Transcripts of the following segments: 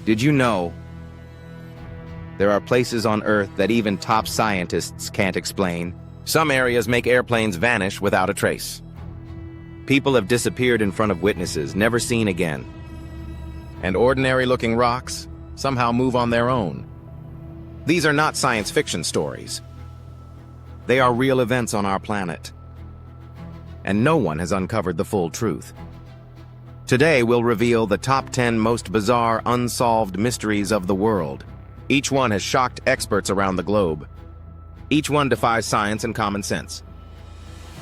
Did you know there are places on Earth that even top scientists can't explain? Some areas make airplanes vanish without a trace. People have disappeared in front of witnesses, never seen again. And ordinary-looking rocks somehow move on their own. These are not science fiction stories. They are real events on our planet. And no one has uncovered the full truth. Today, we'll reveal the top 10 most bizarre, unsolved mysteries of the world. Each one has shocked experts around the globe. Each one defies science and common sense.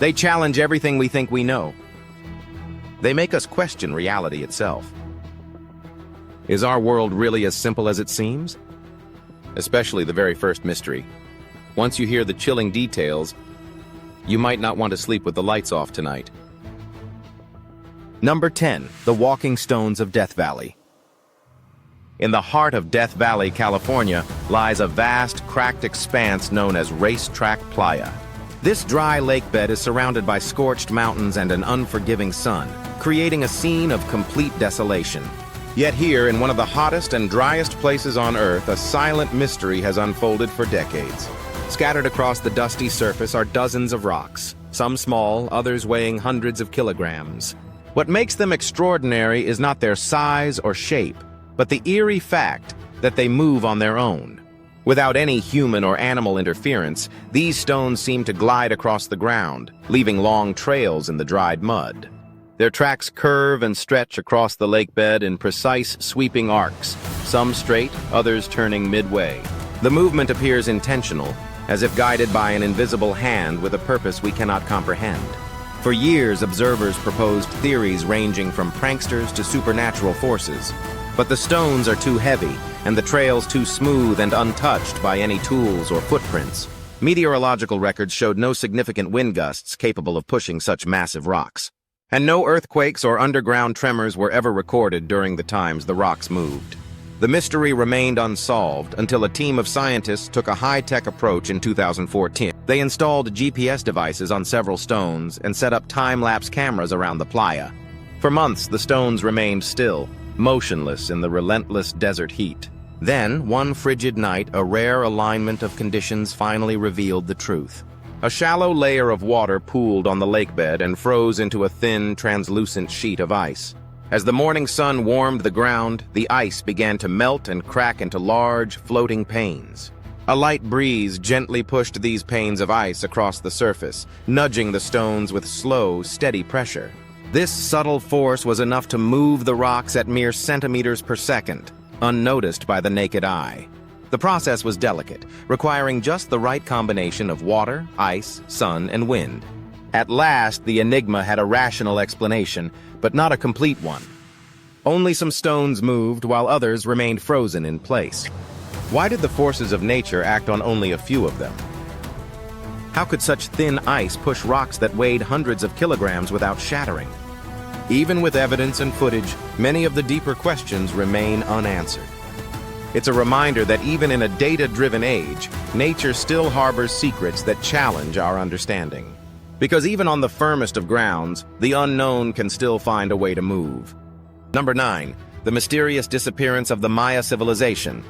They challenge everything we think we know. They make us question reality itself. Is our world really as simple as it seems? Especially the very first mystery. Once you hear the chilling details, you might not want to sleep with the lights off tonight. Number 10. The Walking Stones of Death Valley. In the heart of Death Valley, California, lies a vast, cracked expanse known as Racetrack Playa. This dry lake bed is surrounded by scorched mountains and an unforgiving sun, creating a scene of complete desolation. Yet here, in one of the hottest and driest places on Earth, a silent mystery has unfolded for decades. Scattered across the dusty surface are dozens of rocks, some small, others weighing hundreds of kilograms. What makes them extraordinary is not their size or shape, but the eerie fact that they move on their own. Without any human or animal interference, these stones seem to glide across the ground, leaving long trails in the dried mud. Their tracks curve and stretch across the lake bed in precise, sweeping arcs, some straight, others turning midway. The movement appears intentional, as if guided by an invisible hand with a purpose we cannot comprehend. For years, observers proposed theories ranging from pranksters to supernatural forces. But the stones are too heavy, and the trails too smooth and untouched by any tools or footprints. Meteorological records showed no significant wind gusts capable of pushing such massive rocks. And no earthquakes or underground tremors were ever recorded during the times the rocks moved. The mystery remained unsolved until a team of scientists took a high-tech approach in 2014. They installed GPS devices on several stones and set up time-lapse cameras around the playa. For months, the stones remained still, motionless in the relentless desert heat. Then, one frigid night, a rare alignment of conditions finally revealed the truth. A shallow layer of water pooled on the lakebed and froze into a thin, translucent sheet of ice. As the morning sun warmed the ground, the ice began to melt and crack into large, floating panes. A light breeze gently pushed these panes of ice across the surface, nudging the stones with slow, steady pressure. This subtle force was enough to move the rocks at mere centimeters per second, unnoticed by the naked eye. The process was delicate, requiring just the right combination of water, ice, sun, and wind. At last, the enigma had a rational explanation, but not a complete one. Only some stones moved, while others remained frozen in place. Why did the forces of nature act on only a few of them? How could such thin ice push rocks that weighed hundreds of kilograms without shattering? Even with evidence and footage, many of the deeper questions remain unanswered. It's a reminder that even in a data-driven age, nature still harbors secrets that challenge our understanding. Because even on the firmest of grounds, the unknown can still find a way to move. Number 9. The mysterious disappearance of the Maya civilization.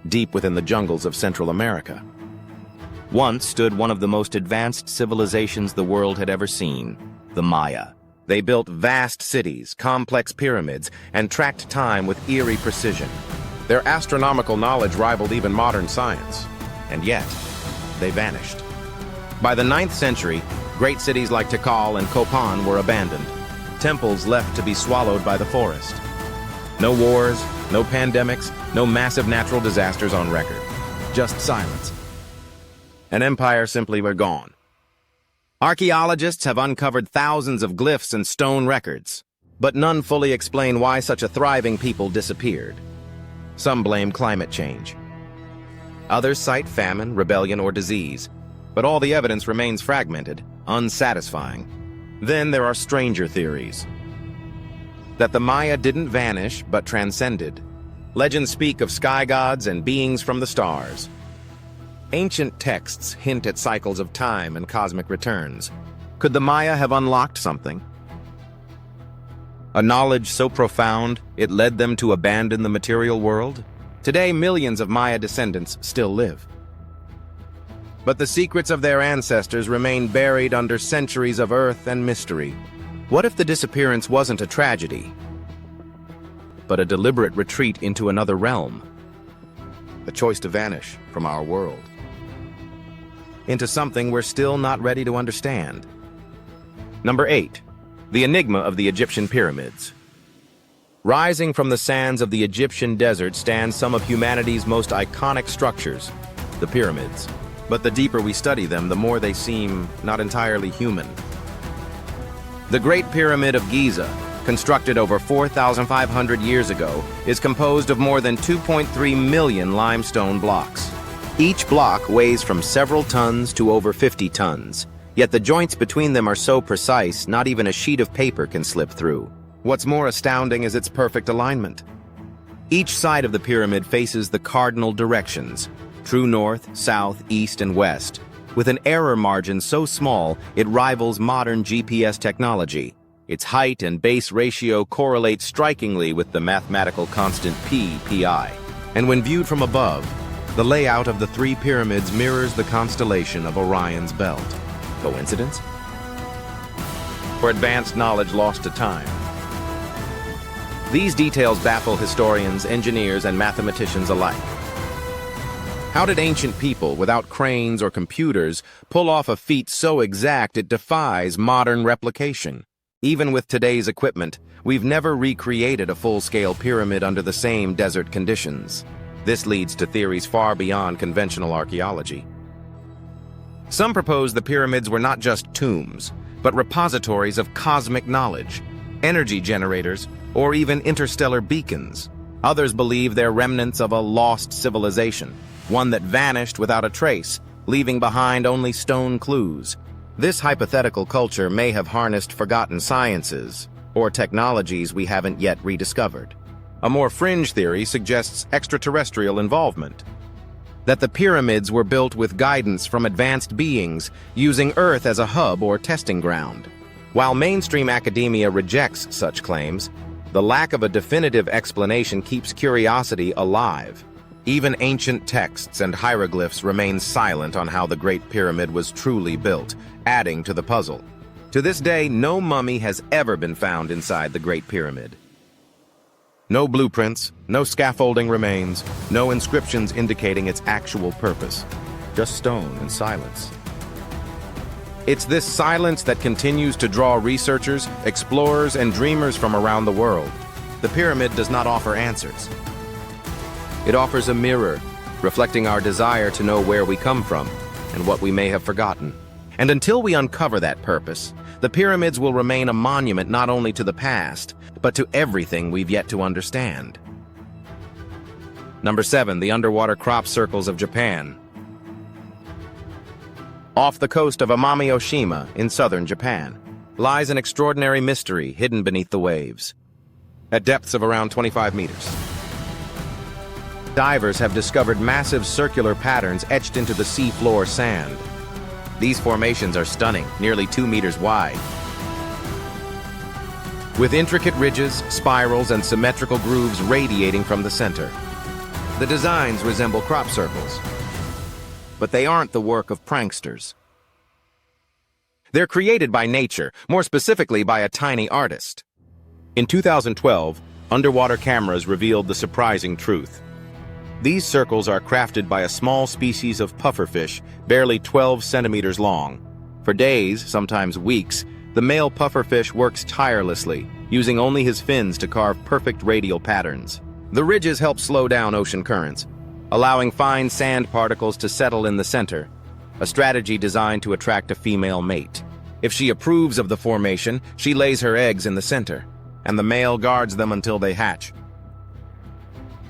Deep within the jungles of Central America, once stood one of the most advanced civilizations the world had ever seen, the Maya. They built vast cities, complex pyramids, and tracked time with eerie precision. Their astronomical knowledge rivaled even modern science. And yet, they vanished. By the 9th century, great cities like Tikal and Copan were abandoned, temples left to be swallowed by the forest. No wars, no pandemics, no massive natural disasters on record. Just silence. An empire simply were gone. Archaeologists have uncovered thousands of glyphs and stone records, but none fully explain why such a thriving people disappeared. Some blame climate change. Others cite famine, rebellion, or disease, but all the evidence remains fragmented, unsatisfying. Then there are stranger theories. That the Maya didn't vanish, but transcended. Legends speak of sky gods and beings from the stars. Ancient texts hint at cycles of time and cosmic returns. Could the Maya have unlocked something? A knowledge so profound, it led them to abandon the material world? Today, millions of Maya descendants still live. But the secrets of their ancestors remain buried under centuries of earth and mystery. What if the disappearance wasn't a tragedy, but a deliberate retreat into another realm? A choice to vanish from our world into something we're still not ready to understand. Number 8. The enigma of the Egyptian pyramids. Rising from the sands of the Egyptian desert stand some of humanity's most iconic structures, the pyramids. But the deeper we study them, the more they seem not entirely human. The Great Pyramid of Giza, constructed over 4,500 years ago, is composed of more than 2.3 million limestone blocks. Each block weighs from several tons to over 50 tons, yet the joints between them are so precise, not even a sheet of paper can slip through. What's more astounding is its perfect alignment. Each side of the pyramid faces the cardinal directions, true north, south, east, and west, with an error margin so small it rivals modern GPS technology. Its height and base ratio correlate strikingly with the mathematical constant pi. And when viewed from above, the layout of the three pyramids mirrors the constellation of Orion's belt. Coincidence? Or advanced knowledge lost to time? These details baffle historians, engineers, and mathematicians alike. How did ancient people, without cranes or computers, pull off a feat so exact it defies modern replication? Even with today's equipment, we've never recreated a full-scale pyramid under the same desert conditions. This leads to theories far beyond conventional archaeology. Some propose the pyramids were not just tombs, but repositories of cosmic knowledge, energy generators, or even interstellar beacons. Others believe they're remnants of a lost civilization, one that vanished without a trace, leaving behind only stone clues. This hypothetical culture may have harnessed forgotten sciences or technologies we haven't yet rediscovered. A more fringe theory suggests extraterrestrial involvement, that the pyramids were built with guidance from advanced beings, using Earth as a hub or testing ground. While mainstream academia rejects such claims, the lack of a definitive explanation keeps curiosity alive. Even ancient texts and hieroglyphs remain silent on how the Great Pyramid was truly built, adding to the puzzle. To this day, no mummy has ever been found inside the Great Pyramid. No blueprints, no scaffolding remains, no inscriptions indicating its actual purpose. Just stone and silence. It's this silence that continues to draw researchers, explorers, and dreamers from around the world. The pyramid does not offer answers. It offers a mirror, reflecting our desire to know where we come from and what we may have forgotten. And until we uncover that purpose, the pyramids will remain a monument not only to the past, but to everything we've yet to understand. Number 7, the underwater crop circles of Japan. Off the coast of Amami-Oshima in southern Japan lies an extraordinary mystery hidden beneath the waves. At depths of around 25 meters, divers have discovered massive circular patterns etched into the seafloor sand. These formations are stunning, nearly 2 meters wide, with intricate ridges, spirals, and symmetrical grooves radiating from the center. The designs resemble crop circles, but they aren't the work of pranksters. They're created by nature, more specifically by a tiny artist. In 2012, underwater cameras revealed the surprising truth. These circles are crafted by a small species of pufferfish, barely 12 centimeters long. For days, sometimes weeks, the male pufferfish works tirelessly, using only his fins to carve perfect radial patterns. The ridges help slow down ocean currents, allowing fine sand particles to settle in the center, a strategy designed to attract a female mate. If she approves of the formation, she lays her eggs in the center, and the male guards them until they hatch.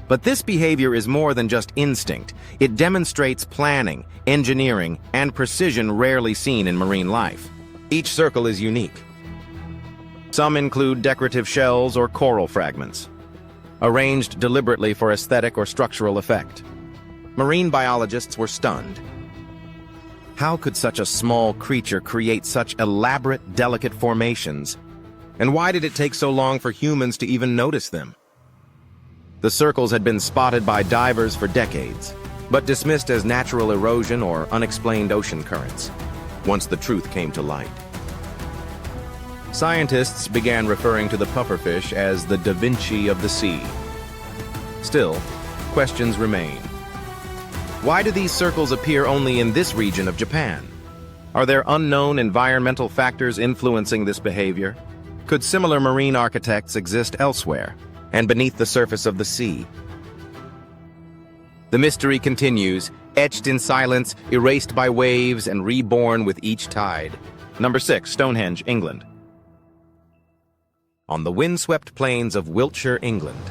But this behavior is more than just instinct. It demonstrates planning, engineering, and precision rarely seen in marine life. Each circle is unique. Some include decorative shells or coral fragments, arranged deliberately for aesthetic or structural effect. Marine biologists were stunned. How could such a small creature create such elaborate, delicate formations? And why did it take so long for humans to even notice them? The circles had been spotted by divers for decades, but dismissed as natural erosion or unexplained ocean currents, once the truth came to light. Scientists began referring to the pufferfish as the Da Vinci of the sea. Still, questions remain. Why do these circles appear only in this region of Japan? Are there unknown environmental factors influencing this behavior? Could similar marine architects exist elsewhere and beneath the surface of the sea? The mystery continues, etched in silence, erased by waves, and reborn with each tide. Number 6, Stonehenge, England. On the windswept plains of Wiltshire, England,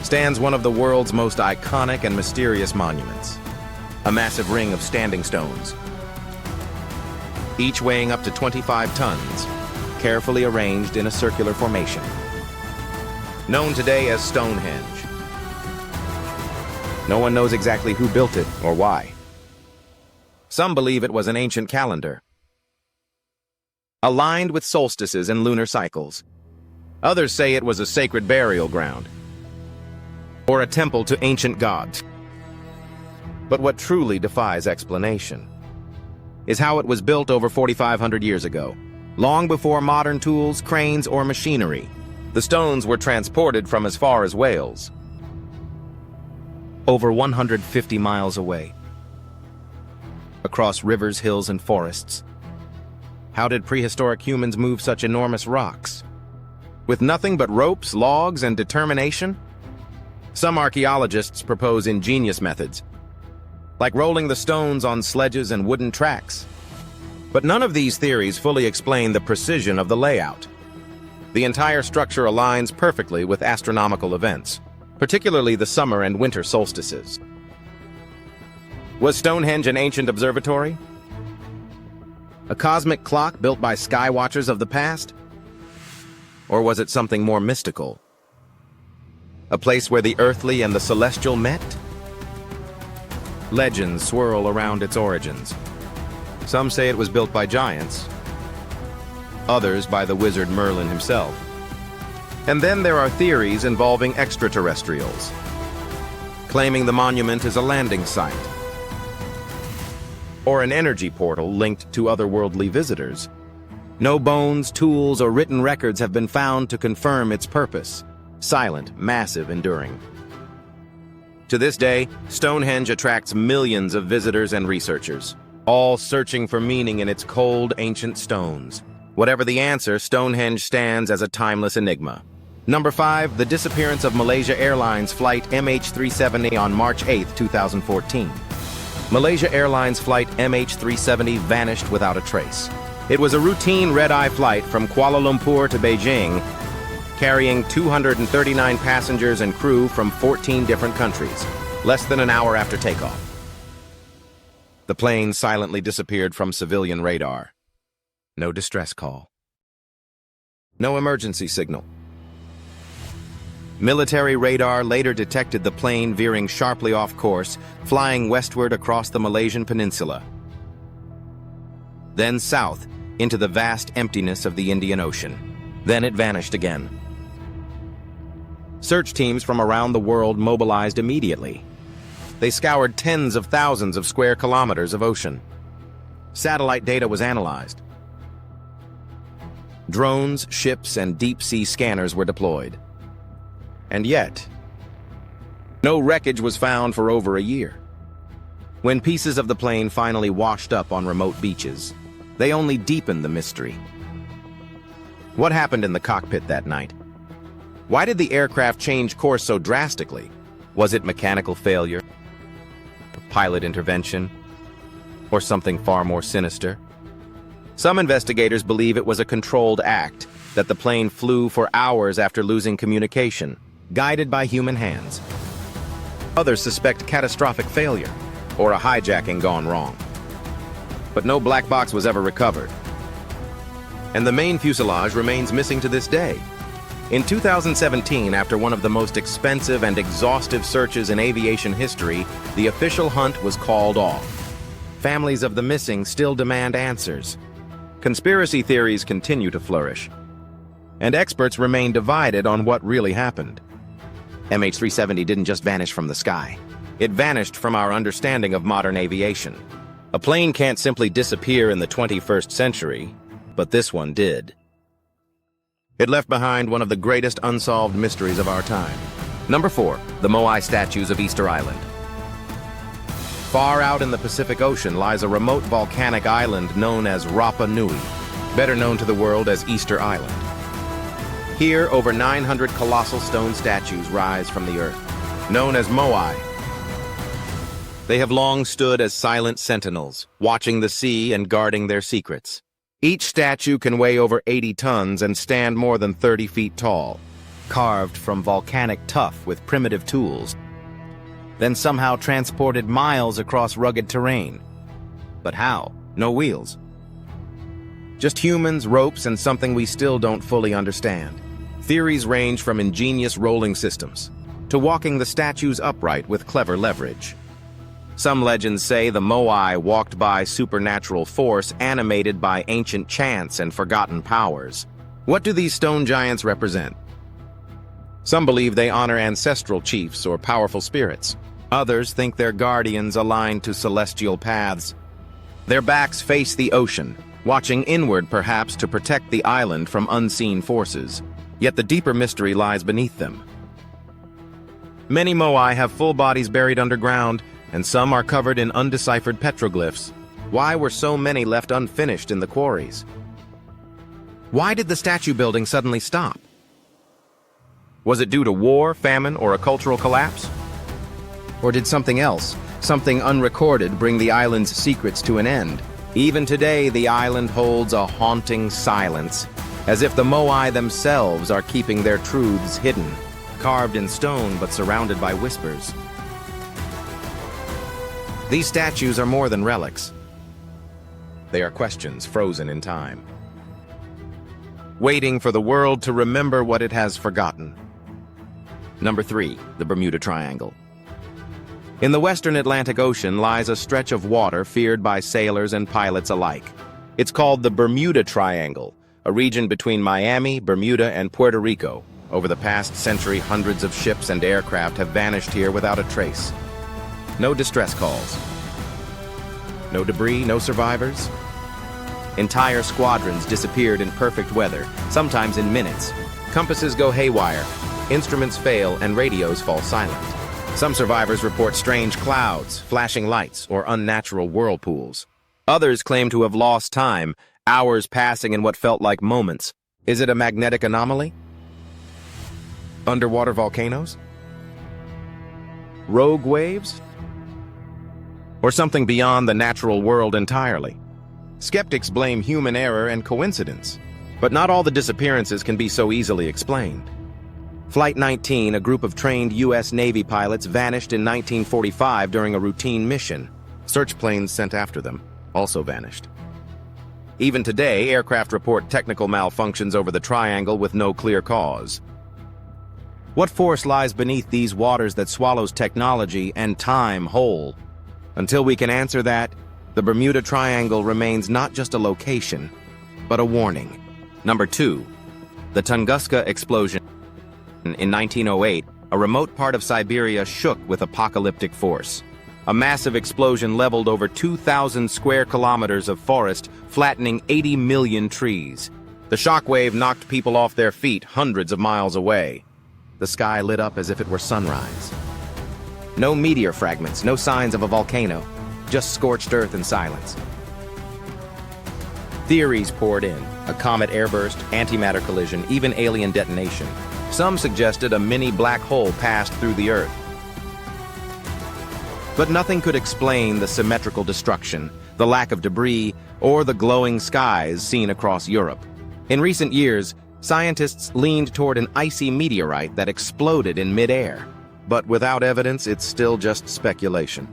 stands one of the world's most iconic and mysterious monuments, a massive ring of standing stones, each weighing up to 25 tons, carefully arranged in a circular formation, known today as Stonehenge. No one knows exactly who built it or why. Some believe it was an ancient calendar, aligned with solstices and lunar cycles. Others say it was a sacred burial ground, or a temple to ancient gods. But what truly defies explanation is how it was built over 4,500 years ago, long before modern tools, cranes, or machinery. The stones were transported from as far as Wales, over 150 miles away, across rivers, hills, and forests. How did prehistoric humans move such enormous rocks? With nothing but ropes, logs, and determination? Some archaeologists propose ingenious methods, like rolling the stones on sledges and wooden tracks. But none of these theories fully explain the precision of the layout. The entire structure aligns perfectly with astronomical events, particularly the summer and winter solstices. Was Stonehenge an ancient observatory? A cosmic clock built by sky watchers of the past? Or was it something more mystical? A place where the earthly and the celestial met? Legends swirl around its origins. Some say it was built by giants, others by the wizard Merlin himself. And then there are theories involving extraterrestrials, claiming the monument is a landing site, or an energy portal linked to otherworldly visitors. No bones, tools, or written records have been found to confirm its purpose. Silent, massive, enduring. To this day, Stonehenge attracts millions of visitors and researchers, all searching for meaning in its cold, ancient stones. Whatever the answer, Stonehenge stands as a timeless enigma. Number 5, the disappearance of Malaysia Airlines flight MH370 on March 8, 2014. Malaysia Airlines flight MH370 vanished without a trace. It was a routine red-eye flight from Kuala Lumpur to Beijing, carrying 239 passengers and crew from 14 different countries, less than an hour after takeoff. The plane silently disappeared from civilian radar. No distress call. No emergency signal. Military radar later detected the plane veering sharply off course, flying westward across the Malaysian peninsula, then south into the vast emptiness of the Indian Ocean. Then it vanished again. Search teams from around the world mobilized immediately. They scoured tens of thousands of square kilometers of ocean. Satellite data was analyzed. Drones, ships, and deep-sea scanners were deployed. And yet, no wreckage was found for over a year. When pieces of the plane finally washed up on remote beaches, they only deepened the mystery. What happened in the cockpit that night? Why did the aircraft change course so drastically? Was it mechanical failure, pilot intervention, or something far more sinister? Some investigators believe it was a controlled act, that the plane flew for hours after losing communication, guided by human hands. Others suspect catastrophic failure, or a hijacking gone wrong. But no black box was ever recovered. And the main fuselage remains missing to this day. In 2017, after one of the most expensive and exhaustive searches in aviation history, the official hunt was called off. Families of the missing still demand answers. Conspiracy theories continue to flourish. and experts remain divided on what really happened. MH370 didn't just vanish from the sky. It vanished from our understanding of modern aviation. A plane can't simply disappear in the 21st century, but this one did. It left behind one of the greatest unsolved mysteries of our time. Number 4, the Moai statues of Easter Island. Far out in the Pacific Ocean lies a remote volcanic island known as Rapa Nui, better known to the world as Easter Island. Here, over 900 colossal stone statues rise from the earth, known as Moai. They have long stood as silent sentinels, watching the sea and guarding their secrets. Each statue can weigh over 80 tons and stand more than 30 feet tall, carved from volcanic tuff with primitive tools, then somehow transported miles across rugged terrain. But how? No wheels. Just humans, ropes, and something we still don't fully understand. Theories range from ingenious rolling systems to walking the statues upright with clever leverage. Some legends say the Moai walked by supernatural force animated by ancient chants and forgotten powers. What do these stone giants represent? Some believe they honor ancestral chiefs or powerful spirits. Others think they're guardians aligned to celestial paths. Their backs face the ocean, watching inward perhaps to protect the island from unseen forces. Yet the deeper mystery lies beneath them. Many Moai have full bodies buried underground, and some are covered in undeciphered petroglyphs. Why were so many left unfinished in the quarries? Why did the statue building suddenly stop? Was it due to war, famine, or a cultural collapse? Or did something else, something unrecorded, bring the island's secrets to an end? Even today, the island holds a haunting silence, as if the Moai themselves are keeping their truths hidden, carved in stone but surrounded by whispers. These statues are more than relics. They are questions frozen in time, waiting for the world to remember what it has forgotten. Number 3, the Bermuda Triangle. In the western Atlantic Ocean lies a stretch of water feared by sailors and pilots alike. It's called the Bermuda Triangle, a region between Miami, Bermuda, and Puerto Rico. Over the past century, hundreds of ships and aircraft have vanished here without a trace. No distress calls. No debris, no survivors. Entire squadrons disappeared in perfect weather, sometimes in minutes. Compasses go haywire, instruments fail, and radios fall silent. Some survivors report strange clouds, flashing lights, or unnatural whirlpools. Others claim to have lost time, hours passing in what felt like moments. Is it a magnetic anomaly? Underwater volcanoes? Rogue waves? Or something beyond the natural world entirely? Skeptics blame human error and coincidence, but not all the disappearances can be so easily explained. Flight 19, a group of trained U.S. Navy pilots, vanished in 1945 during a routine mission. Search planes sent after them also vanished. Even today, aircraft report technical malfunctions over the triangle with no clear cause. What force lies beneath these waters that swallows technology and time whole? Until we can answer that, the Bermuda Triangle remains not just a location, but a warning. Number 2, the Tunguska Explosion. In 1908, a remote part of Siberia shook with apocalyptic force. A massive explosion leveled over 2,000 square kilometers of forest, flattening 80 million trees. The shockwave knocked people off their feet hundreds of miles away. The sky lit up as if it were sunrise. No meteor fragments, no signs of a volcano, just scorched earth and silence. Theories poured in: a comet airburst, antimatter collision, even alien detonation. Some suggested a mini black hole passed through the Earth. But nothing could explain the symmetrical destruction, the lack of debris, or the glowing skies seen across Europe. In recent years, scientists leaned toward an icy meteorite that exploded in mid-air. But without evidence, it's still just speculation.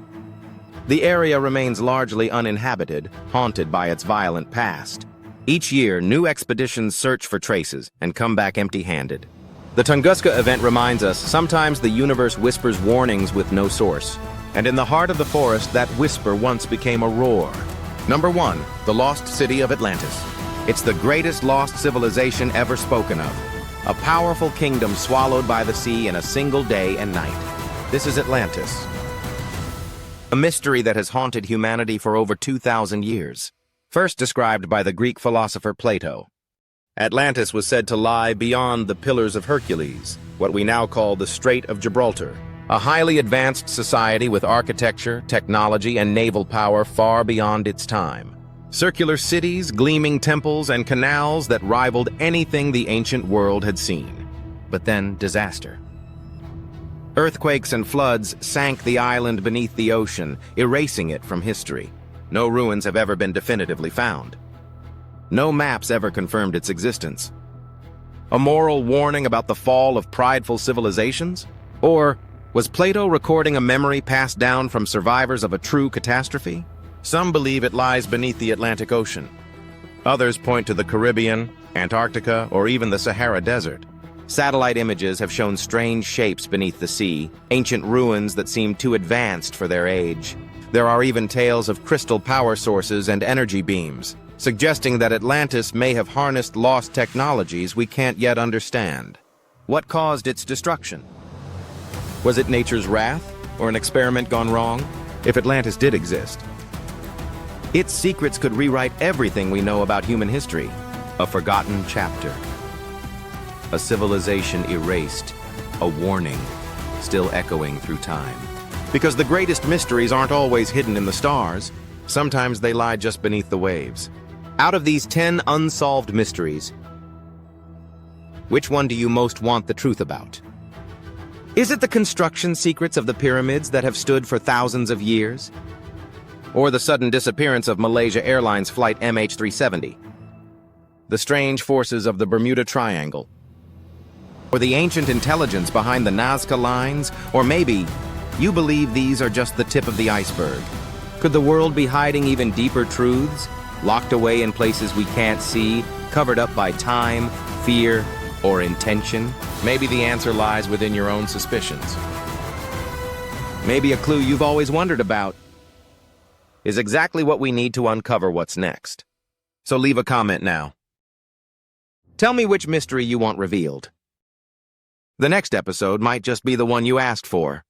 The area remains largely uninhabited, haunted by its violent past. Each year, new expeditions search for traces and come back empty-handed. The Tunguska event reminds us sometimes the universe whispers warnings with no source. And in the heart of the forest, that whisper once became a roar. Number 1, the lost city of Atlantis. It's the greatest lost civilization ever spoken of. A powerful kingdom swallowed by the sea in a single day and night. This is Atlantis. A mystery that has haunted humanity for over 2,000 years. First described by the Greek philosopher Plato. Atlantis was said to lie beyond the Pillars of Hercules, what we now call the Strait of Gibraltar. A highly advanced society with architecture, technology, and naval power far beyond its time. Circular cities, gleaming temples, and canals that rivaled anything the ancient world had seen. But then, disaster. Earthquakes and floods sank the island beneath the ocean, erasing it from history. No ruins have ever been definitively found. No maps ever confirmed its existence. A moral warning about the fall of prideful civilizations? Or was Plato recording a memory passed down from survivors of a true catastrophe? Some believe it lies beneath the Atlantic Ocean. Others point to the Caribbean, Antarctica, or even the Sahara Desert. Satellite images have shown strange shapes beneath the sea, ancient ruins that seem too advanced for their age. There are even tales of crystal power sources and energy beams, suggesting that Atlantis may have harnessed lost technologies we can't yet understand. What caused its destruction? Was it nature's wrath, or an experiment gone wrong? If Atlantis did exist, its secrets could rewrite everything we know about human history. A forgotten chapter. A civilization erased. A warning, still echoing through time. Because the greatest mysteries aren't always hidden in the stars. Sometimes they lie just beneath the waves. Out of these 10 unsolved mysteries, which one do you most want the truth about? Is it the construction secrets of the pyramids that have stood for thousands of years? Or the sudden disappearance of Malaysia Airlines flight MH370? The strange forces of the Bermuda Triangle? Or the ancient intelligence behind the Nazca lines? Or maybe you believe these are just the tip of the iceberg? Could the world be hiding even deeper truths, locked away in places we can't see, covered up by time, fear, or intention? Maybe the answer lies within your own suspicions. Maybe a clue you've always wondered about is exactly what we need to uncover what's next. So leave a comment now. Tell me which mystery you want revealed. The next episode might just be the one you asked for.